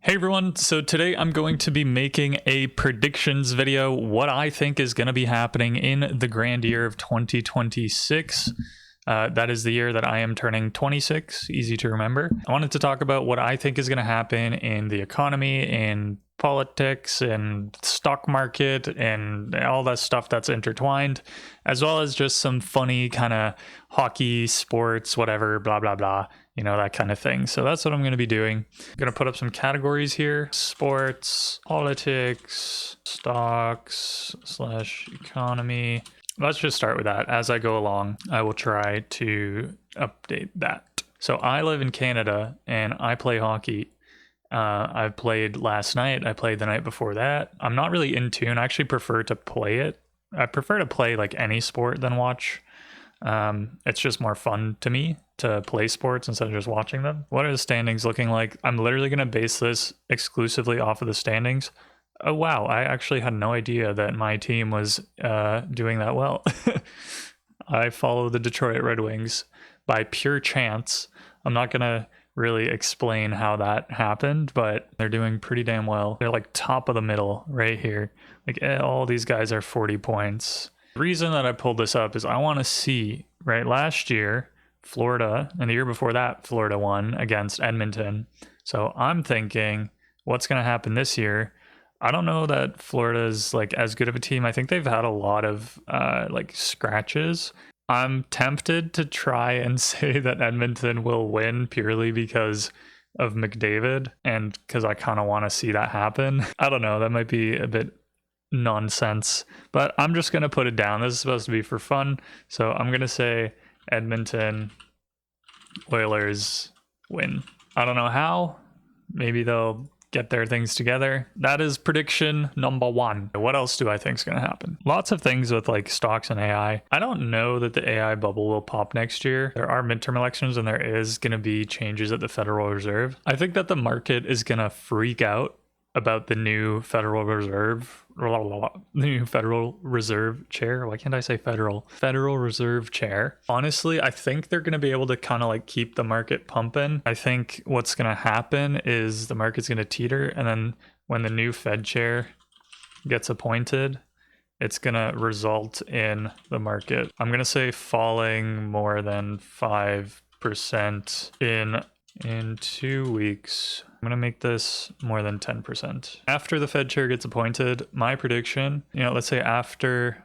Hey everyone, so today I'm going to be making a predictions video, what I think is going to be happening in the grand year of 2026. That is the year that I am turning 26, easy to remember. I wanted to talk about what I think is going to happen in the economy, in politics, and stock market, and all that stuff that's intertwined, as well as just some funny kind of hockey, sports, whatever, blah, blah, blah. You know, that kind of thing. So that's what I'm going to be doing. I'm going to put up some categories here: sports, politics, stocks / economy. Let's just start with that. As I go along, I will try to update that. So I live in Canada and I play hockey. I played last night. I played the night before that. I'm not really in tune. I actually prefer to play it. I prefer to play like any sport than watch. It's just more fun to me to play sports instead of just watching them. What are the standings looking like? I'm literally going to base this exclusively off of the standings. Oh wow, I actually had no idea that my team was doing that well. I follow the Detroit Red Wings by pure chance. I'm not going to really explain how that happened, but they're doing pretty damn well. They're like top of the middle right here. Like all these guys are 40 points. The reason that I pulled this up is I want to see, right, last year, Florida, and the year before that, Florida won against Edmonton. So I'm thinking, what's going to happen this year? I don't know that Florida's like as good of a team. I think they've had a lot of like scratches. I'm tempted to try and say that Edmonton will win purely because of McDavid and because I kind of want to see that happen. I don't know. That might be a bit nonsense, but I'm just going to put it down. This is supposed to be for fun. So I'm going to say Edmonton Oilers win. I don't know how. Maybe they'll get their things together. That is prediction number one. What else do I think is going to happen? Lots of things with like stocks and AI. I don't know that the AI bubble will pop next year. There are midterm elections and there is going to be changes at the Federal Reserve. I think that the market is going to freak out about the new Federal Reserve, chair. Why can't I say Federal Reserve chair. Honestly, I think they're going to be able to kind of like keep the market pumping. I think what's going to happen is the market's going to teeter, and then when the new Fed chair gets appointed, it's going to result in the market, I'm going to say, falling more than 5% in 2 weeks. I'm going to make this more than 10%. After the Fed chair gets appointed, my prediction, let's say after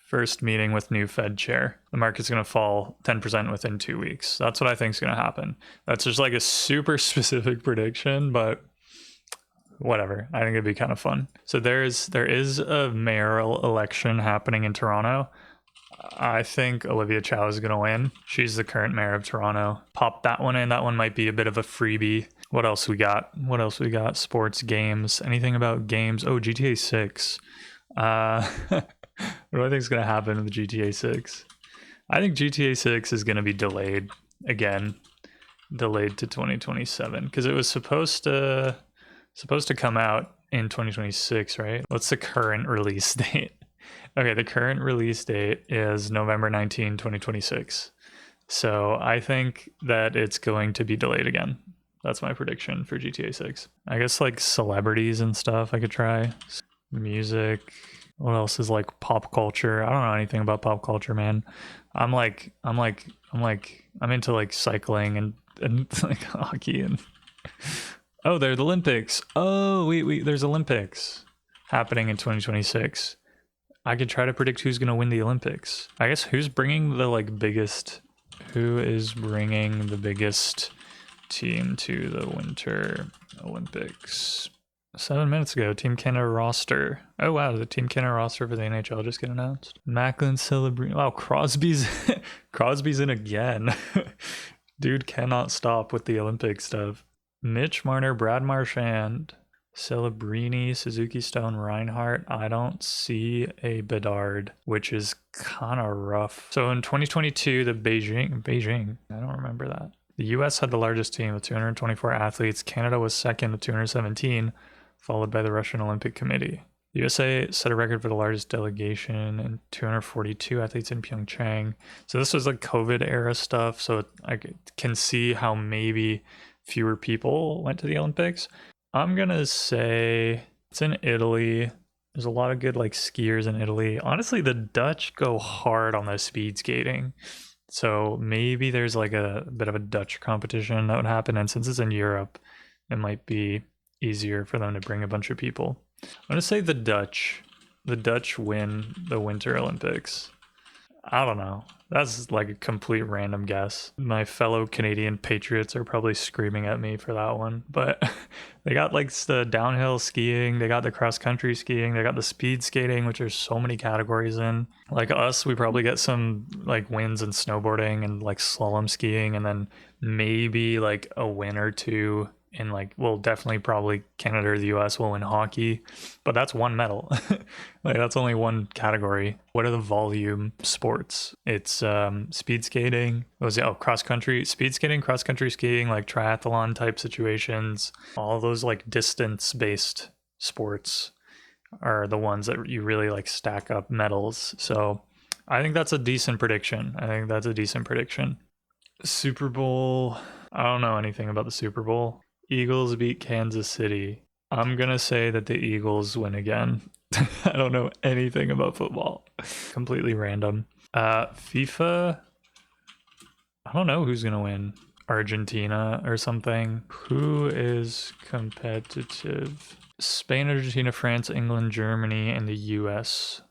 first meeting with new Fed chair, the market's going to fall 10% within 2 weeks. That's what I think is going to happen. That's just like a super specific prediction, but whatever. I think it'd be kind of fun. So there is a mayoral election happening in Toronto. I think Olivia Chow is going to win. She's the current mayor of Toronto. Pop that one in. That one might be a bit of a freebie. What else we got? Sports, games. Anything about games? Oh, GTA 6. What do I think is going to happen with GTA 6? I think GTA 6 is going to be delayed again. Delayed to 2027 because it was supposed to come out in 2026, right? What's the current release date? Okay, the current release date is November 19, 2026. So I think that it's going to be delayed again. That's my prediction for GTA 6. I guess like celebrities and stuff I could try. Music. What else is like pop culture? I don't know anything about pop culture, man. I'm into like cycling and like hockey and oh, there's the Olympics. Oh, wait, there's Olympics happening in 2026. I could try to predict who's going to win the Olympics. I guess who is bringing the biggest team to the Winter Olympics? 7 minutes ago, Team Canada roster. Oh wow, the Team Canada roster for the NHL just get announced. Macklin, Celebrini. Wow, Crosby's in again. Dude cannot stop with the Olympic stuff. Mitch Marner, Brad Marchand, Celebrini, Suzuki, Stone, Reinhardt. I don't see a Bedard, which is kind of rough. So in 2022, the Beijing, I don't remember that. The US had the largest team with 224 athletes. Canada was second with 217, followed by the Russian Olympic Committee. The USA set a record for the largest delegation and 242 athletes in Pyeongchang. So this was like COVID era stuff. So I can see how maybe fewer people went to the Olympics. I'm gonna say it's in Italy. There's a lot of good like skiers in Italy. Honestly, the Dutch go hard on the speed skating. So maybe there's like a bit of a Dutch competition that would happen. And since it's in Europe, it might be easier for them to bring a bunch of people. I'm gonna say the Dutch. The Dutch win the Winter Olympics. I don't know. That's like a complete random guess. My fellow Canadian patriots are probably screaming at me for that one, but they got like the downhill skiing, they got the cross country skiing, they got the speed skating, which there's so many categories in. Like us, we probably get some like wins in snowboarding and like slalom skiing, and then maybe like a win or two in like, well, definitely probably Canada or the US will win hockey, but that's one medal. Like that's only one category. What are the volume sports? It's speed skating. What was it? Oh, cross country, speed skating, cross country skiing, like triathlon type situations. All those like distance based sports are the ones that you really like stack up medals. So I think that's a decent prediction. Super Bowl. I don't know anything about the Super Bowl. Eagles beat Kansas City. I'm going to say that the Eagles win again. I don't know anything about football. Completely random. FIFA. I don't know who's going to win. Argentina or something. Who is competitive? Spain, Argentina, France, England, Germany, and the US.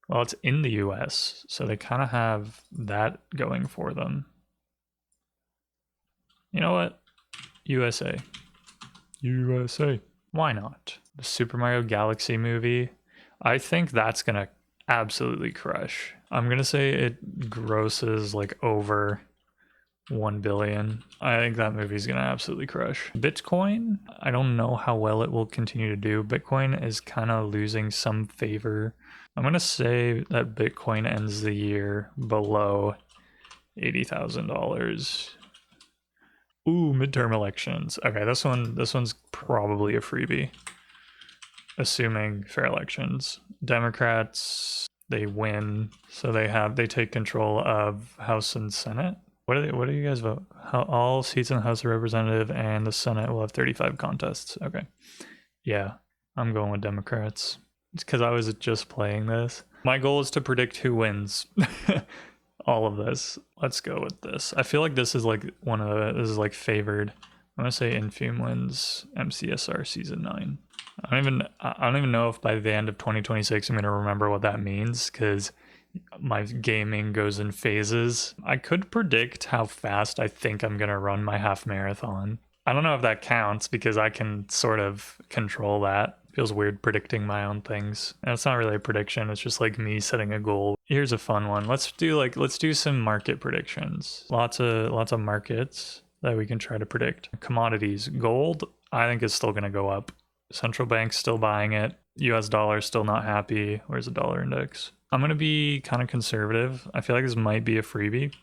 Well, it's in the US, so they kind of have that going for them. You know what? USA. USA. Why not? The Super Mario Galaxy movie. I think that's going to absolutely crush. I'm going to say it grosses like over 1 billion. I think that movie's going to absolutely crush. Bitcoin, I don't know how well it will continue to do. Bitcoin is kind of losing some favor. I'm going to say that Bitcoin ends the year below $80,000. Ooh, midterm elections. Okay, this one's probably a freebie. Assuming fair elections. Democrats, they win, so they take control of House and Senate. What do you guys vote? All seats in the House of Representatives and the Senate will have 35 contests. Okay. Yeah, I'm going with Democrats. It's because I was just playing this. My goal is to predict who wins. All of this. Let's go with this. I feel like this is like this is like favored. I'm gonna say Infume wins MCSR season 9. I don't even know if by the end of 2026 I'm gonna remember what that means, because my gaming goes in phases. I could predict how fast I think I'm gonna run my half marathon. I don't know if that counts because I can sort of control that. Feels weird predicting my own things. And it's not really a prediction, it's just like me setting a goal. Here's a fun one. Let's do some market predictions. Lots of markets that we can try to predict. Commodities. Gold, I think is still gonna go up. Central bank's still buying it. US dollar still not happy. Where's the dollar index? I'm gonna be kind of conservative. I feel like this might be a freebie,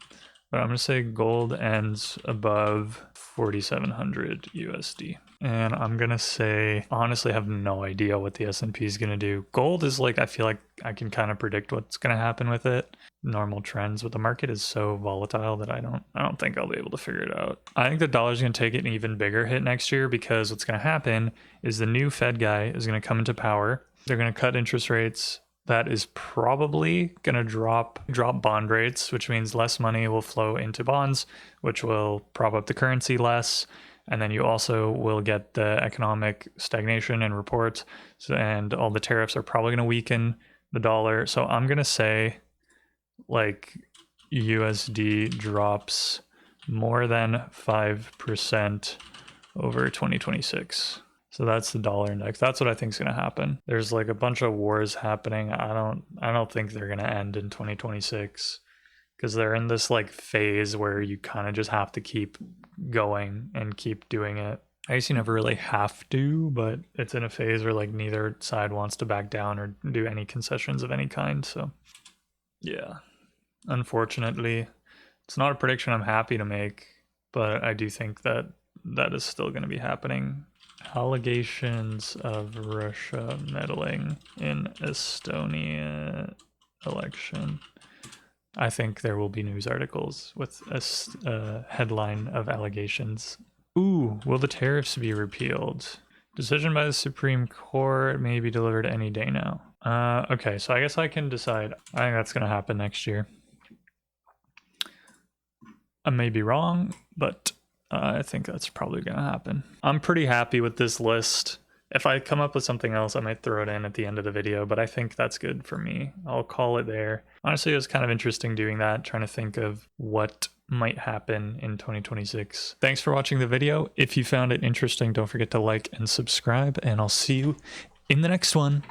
but I'm gonna say gold ends above 4,700 USD. And I'm gonna say, honestly, I have no idea what the S&P is gonna do. Gold is like, I feel like I can kind of predict what's gonna happen with it, normal trends, but the market is so volatile that I don't think I'll be able to figure it out. I think the dollar's gonna take an even bigger hit next year, because what's gonna happen is the new Fed guy is gonna come into power. They're gonna cut interest rates. That is probably going to drop bond rates, which means less money will flow into bonds, which will prop up the currency less. And then you also will get the economic stagnation in reports, and all the tariffs are probably going to weaken the dollar. So I'm going to say like USD drops more than 5% over 2026. So that's the dollar index. That's what I think is going to happen. There's like a bunch of wars happening. I don't think they're going to end in 2026, because they're in this like phase where you kind of just have to keep going and keep doing it. I guess you never really have to, but it's in a phase where like neither side wants to back down or do any concessions of any kind. So yeah, unfortunately, it's not a prediction I'm happy to make, but I do think that that is still going to be happening. Allegations of Russia meddling in Estonia election. I think there will be news articles with a headline of allegations. Ooh, will the tariffs be repealed? Decision by the Supreme Court may be delivered any day now. Okay, so I guess I can decide. I think that's going to happen next year. I may be wrong, but I think that's probably going to happen. I'm pretty happy with this list. If I come up with something else, I might throw it in at the end of the video, but I think that's good for me. I'll call it there. Honestly, it was kind of interesting doing that, trying to think of what might happen in 2026. Thanks for watching the video. If you found it interesting, don't forget to like and subscribe, and I'll see you in the next one.